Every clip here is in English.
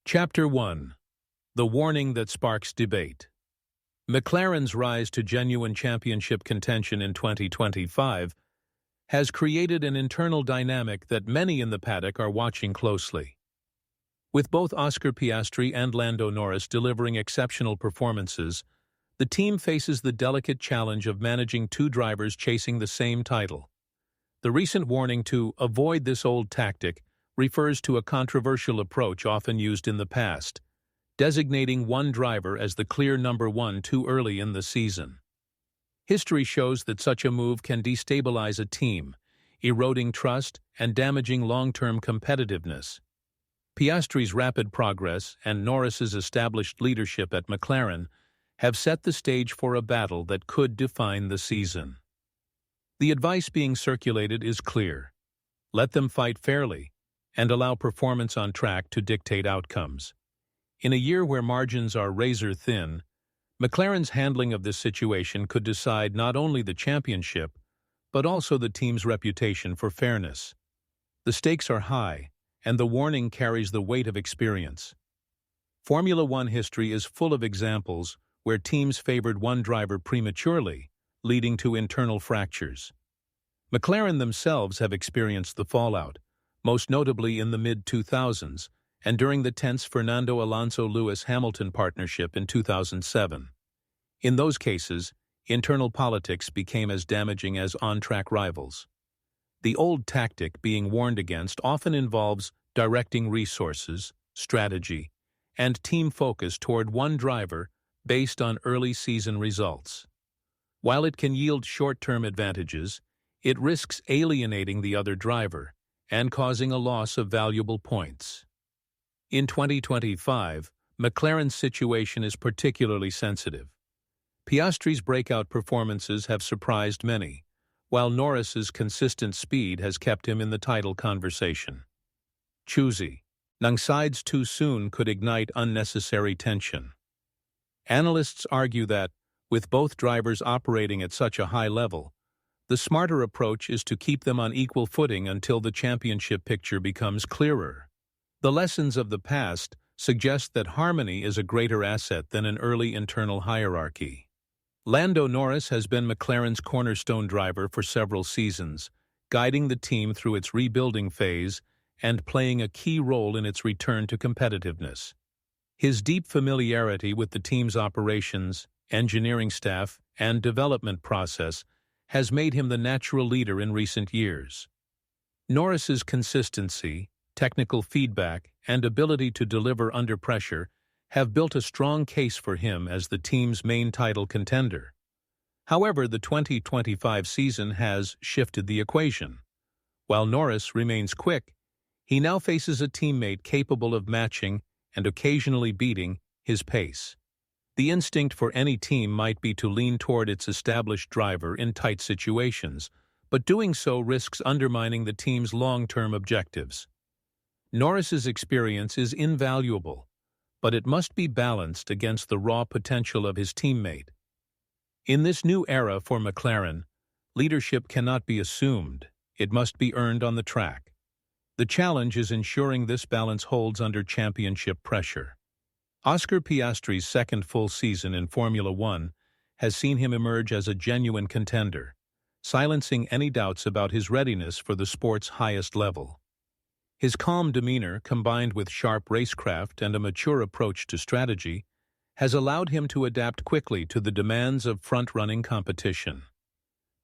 Chapter 1. The Warning That Sparks Debate. McLaren's rise to genuine championship contention in 2025 has created an internal dynamic that many in the paddock are watching closely. With both Oscar Piastri and Lando Norris delivering exceptional performances, the team faces the delicate challenge of managing two drivers chasing the same title. The recent warning to avoid this old tactic refers to a controversial approach often used in the past, designating one driver as the clear number one too early in the season. History shows that such a move can destabilize a team, eroding trust and damaging long-term competitiveness. Piastri's rapid progress and Norris's established leadership at McLaren have set the stage for a battle that could define the season. The advice being circulated is clear: let them fight fairly and allow performance on track to dictate outcomes. In a year where margins are razor-thin, McLaren's handling of this situation could decide not only the championship, but also the team's reputation for fairness. The stakes are high, and the warning carries the weight of experience. Formula One history is full of examples where teams favored one driver prematurely, leading to internal fractures. McLaren themselves have experienced the fallout, most notably in the mid-2000s and during the tense Fernando Alonso-Lewis Hamilton partnership in 2007. In those cases, internal politics became as damaging as on-track rivals. The old tactic being warned against often involves directing resources, strategy, and team focus toward one driver based on early season results. While it can yield short-term advantages, it risks alienating the other driver and causing a loss of valuable points. In 2025, McLaren's situation is particularly sensitive. Piastri's breakout performances have surprised many, while Norris's consistent speed has kept him in the title conversation. Choosy, nang sides too soon could ignite unnecessary tension. Analysts argue that, with both drivers operating at such a high level, the smarter approach is to keep them on equal footing until the championship picture becomes clearer. The lessons of the past suggest that harmony is a greater asset than an early internal hierarchy. Lando Norris has been McLaren's cornerstone driver for several seasons, guiding the team through its rebuilding phase and playing a key role in its return to competitiveness. His deep familiarity with the team's operations, engineering staff, and development process has made him the natural leader in recent years. Norris's consistency, technical feedback, and ability to deliver under pressure have built a strong case for him as the team's main title contender. However, the 2025 season has shifted the equation. While Norris remains quick, he now faces a teammate capable of matching and occasionally beating his pace. The instinct for any team might be to lean toward its established driver in tight situations, but doing so risks undermining the team's long-term objectives. Norris's experience is invaluable, but it must be balanced against the raw potential of his teammate. In this new era for McLaren, leadership cannot be assumed, it must be earned on the track. The challenge is ensuring this balance holds under championship pressure. Oscar Piastri's second full season in Formula One has seen him emerge as a genuine contender, silencing any doubts about his readiness for the sport's highest level. His calm demeanor, combined with sharp racecraft and a mature approach to strategy, has allowed him to adapt quickly to the demands of front-running competition.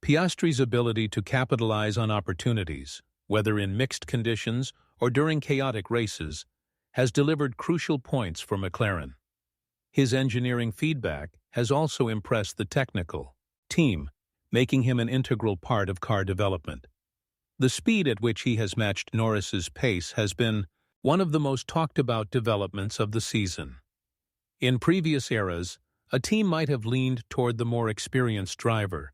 Piastri's ability to capitalize on opportunities, whether in mixed conditions or during chaotic races, has delivered crucial points for McLaren. His engineering feedback has also impressed the technical team, making him an integral part of car development. The speed at which he has matched Norris's pace has been one of the most talked-about developments of the season. In previous eras, a team might have leaned toward the more experienced driver,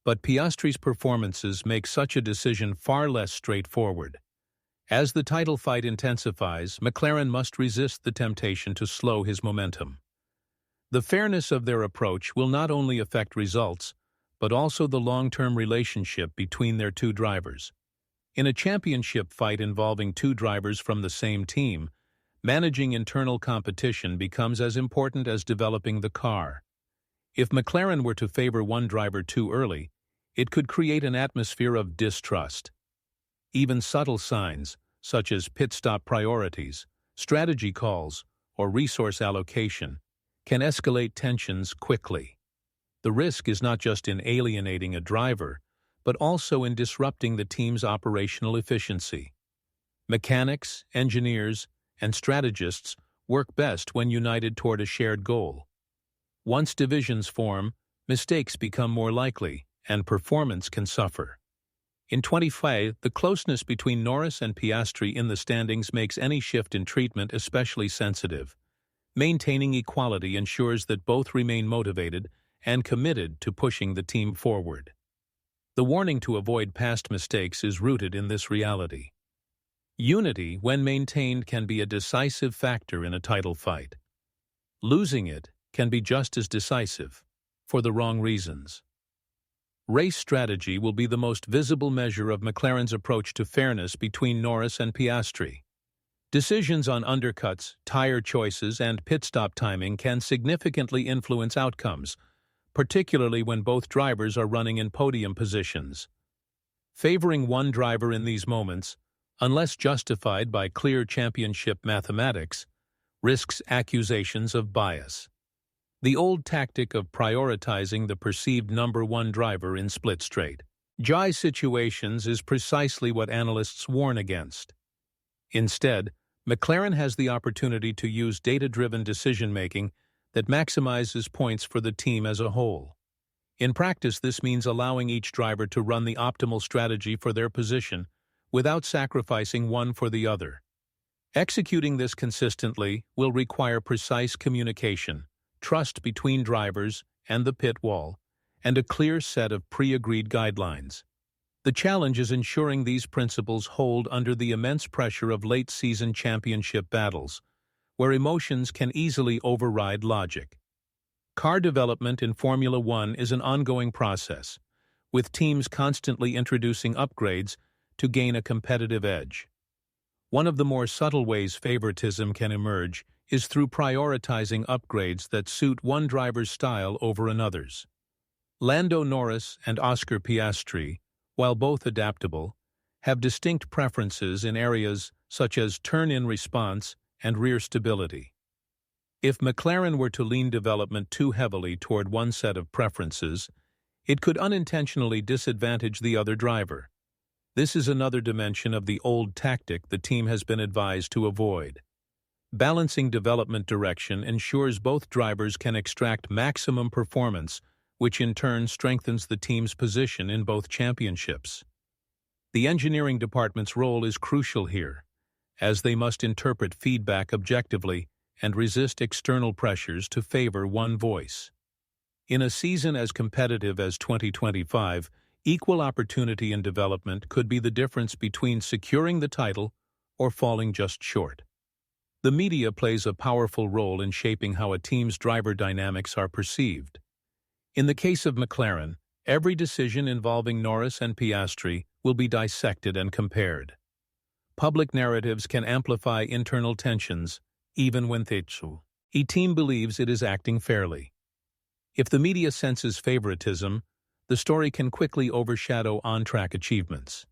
but Piastri's performances make such a decision far less straightforward. As the title fight intensifies, McLaren must resist the temptation to slow his momentum. The fairness of their approach will not only affect results, but also the long-term relationship between their two drivers. In a championship fight involving two drivers from the same team, Managing internal competition becomes as important as developing the car. If McLaren were to favor one driver too early, it could create an atmosphere of distrust. Even subtle signs, such as pit stop priorities, strategy calls, or resource allocation, can escalate tensions quickly. The risk is not just in alienating a driver, but also in disrupting the team's operational efficiency. Mechanics, engineers, and strategists work best when united toward a shared goal. Once divisions form, mistakes become more likely, and performance can suffer. In 2025, the closeness between Norris and Piastri in the standings makes any shift in treatment especially sensitive. Maintaining equality ensures that both remain motivated and committed to pushing the team forward. The warning to avoid past mistakes is rooted in this reality. Unity, when maintained, can be a decisive factor in a title fight. Losing it can be just as decisive, for the wrong reasons. Race strategy will be the most visible measure of McLaren's approach to fairness between Norris and Piastri. Decisions on undercuts, tire choices, and pit stop timing can significantly influence outcomes, particularly when both drivers are running in podium positions. Favoring one driver in these moments, unless justified by clear championship mathematics, risks accusations of bias. The old tactic of prioritizing the perceived number one driver in split-straight situations is precisely what analysts warn against. Instead, McLaren has the opportunity to use data-driven decision-making that maximizes points for the team as a whole. In practice, this means allowing each driver to run the optimal strategy for their position without sacrificing one for the other. Executing this consistently will require precise communication, trust between drivers and the pit wall, and a clear set of pre-agreed guidelines. The challenge is ensuring these principles hold under the immense pressure of late-season championship battles, where emotions can easily override logic. Car development in Formula One is an ongoing process, with teams constantly introducing upgrades to gain a competitive edge. One of the more subtle ways favoritism can emerge is through prioritizing upgrades that suit one driver's style over another's. Lando Norris and Oscar Piastri, while both adaptable, have distinct preferences in areas such as turn-in response and rear stability. If McLaren were to lean development too heavily toward one set of preferences, it could unintentionally disadvantage the other driver. This is another dimension of the old tactic the team has been advised to avoid. Balancing development direction ensures both drivers can extract maximum performance, which in turn strengthens the team's position in both championships. The engineering department's role is crucial here, as they must interpret feedback objectively and resist external pressures to favor one voice. In a season as competitive as 2025, equal opportunity in development could be the difference between securing the title or falling just short. The media plays a powerful role in shaping how a team's driver dynamics are perceived. In the case of McLaren, every decision involving Norris and Piastri will be dissected and compared. Public narratives can amplify internal tensions, even when a team believes it is acting fairly. If the media senses favoritism, the story can quickly overshadow on-track achievements.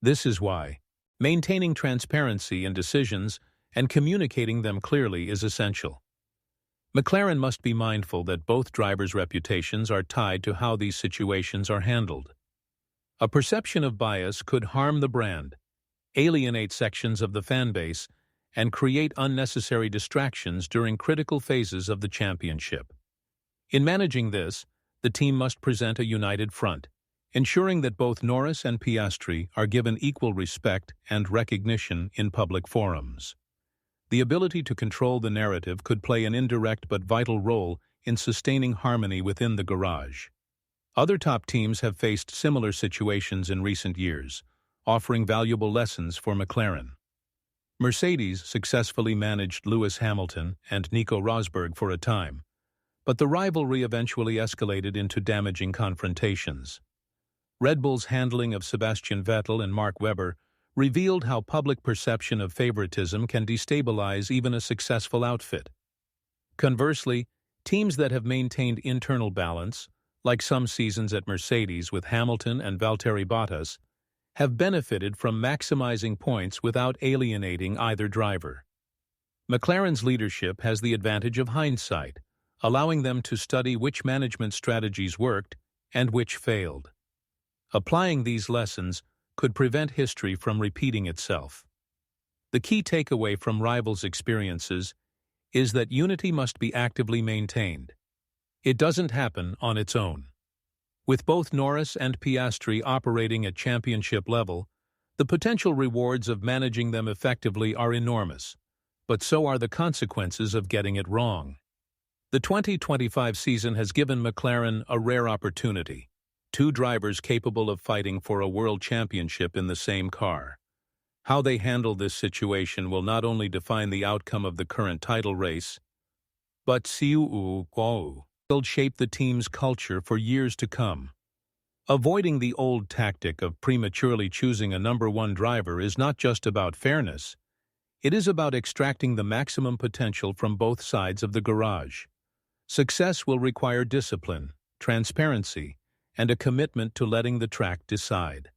This is why maintaining transparency in decisions and communicating them clearly is essential. McLaren must be mindful that both drivers' reputations are tied to how these situations are handled. A perception of bias could harm the brand, alienate sections of the fanbase, and create unnecessary distractions during critical phases of the championship. In managing this, the team must present a united front, ensuring that both Norris and Piastri are given equal respect and recognition in public forums. The ability to control the narrative could play an indirect but vital role in sustaining harmony within the garage. Other top teams have faced similar situations in recent years, offering valuable lessons for McLaren. Mercedes successfully managed Lewis Hamilton and Nico Rosberg for a time, but the rivalry eventually escalated into damaging confrontations. Red Bull's handling of Sebastian Vettel and Mark Webber revealed how public perception of favoritism can destabilize even a successful outfit. Conversely, teams that have maintained internal balance, like some seasons at Mercedes with Hamilton and Valtteri Bottas, have benefited from maximizing points without alienating either driver. McLaren's leadership has the advantage of hindsight, allowing them to study which management strategies worked and which failed. Applying these lessons could prevent history from repeating itself. The key takeaway from rivals' experiences is that unity must be actively maintained. It doesn't happen on its own. With both Norris and Piastri operating at championship level, the potential rewards of managing them effectively are enormous, but so are the consequences of getting it wrong. The 2025 season has given McLaren a rare opportunity: two drivers capable of fighting for a world championship in the same car. How they handle this situation will not only define the outcome of the current title race, but will shape the team's culture for years to come. Avoiding the old tactic of prematurely choosing a number one driver is not just about fairness. It is about extracting the maximum potential from both sides of the garage. Success will require discipline, transparency, and a commitment to letting the track decide.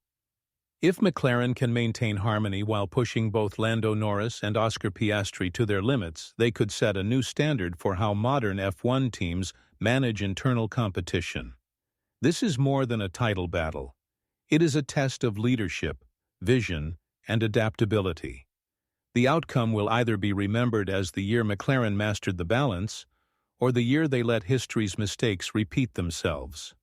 If McLaren can maintain harmony while pushing both Lando Norris and Oscar Piastri to their limits, they could set a new standard for how modern F1 teams manage internal competition. This is more than a title battle. It is a test of leadership, vision, and adaptability. The outcome will either be remembered as the year McLaren mastered the balance, or the year they let history's mistakes repeat themselves.